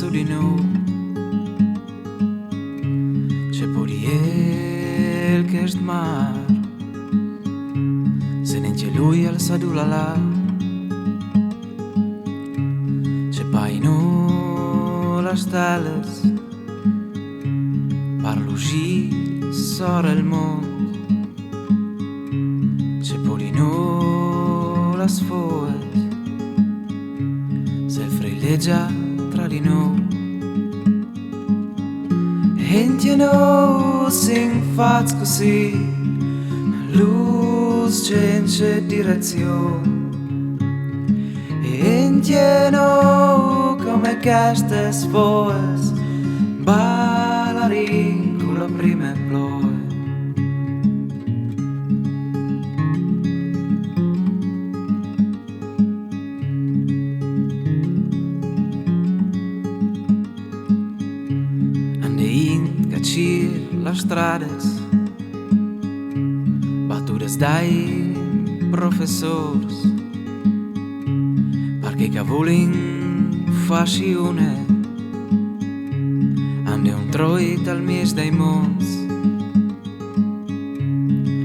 su di noi. C'è poriel che est mar, se ne c'è lui al sadula là. C'è paino las stelles, parlo gi sora il mondo. C'è polino las foes, se frileggia tra di noi. E no sing faz così, luz c'è direzione. E no come queste foes, ballarin con la prima ploe. Las strades battudes dai professors, perché che volin fascione ande un troit al mies dai mons.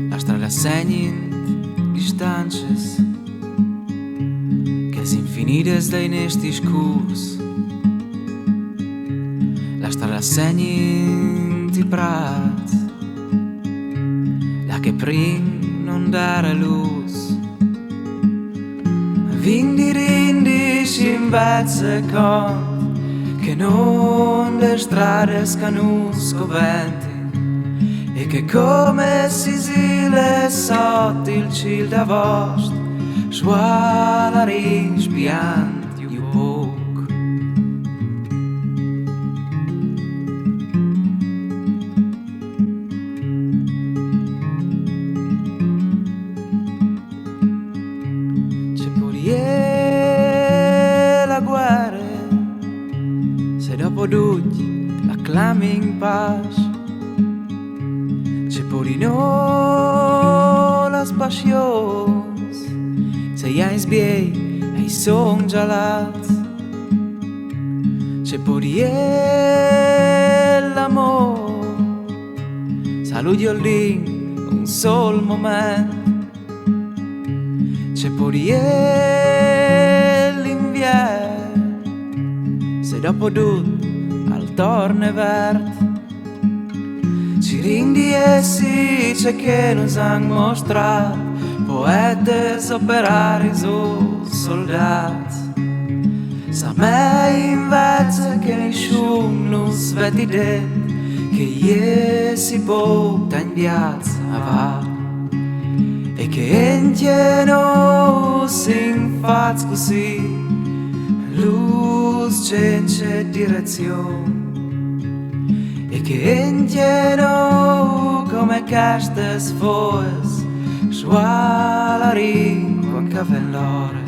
La strada segnin distances che s'infinides dai nesti scurs. La strada segnin di prat, la che prim non dare luz. Vindi rindi in vezze con che non le strade scoventi, e che come si sile sotto il ciel da vost sgualarin spianti un poco. E la guerra, se dopo tutti acclami in pace, c'è pure no las passions, se gli hai sbiei e i son gelati, c'è pure l'amore, saluti lì un sol momento. C'è pure l'inverno, se dopo tutto al torne verde. Ci rindi essi c'è che nos han mostrato, poetes, operari o soldati. Sa me invece che nessuno nos vedi detto, che si porta in piazza va. E che no sing faz così, luz c'è direzione. E che no come queste foes, sgualarin con caffè l'ore.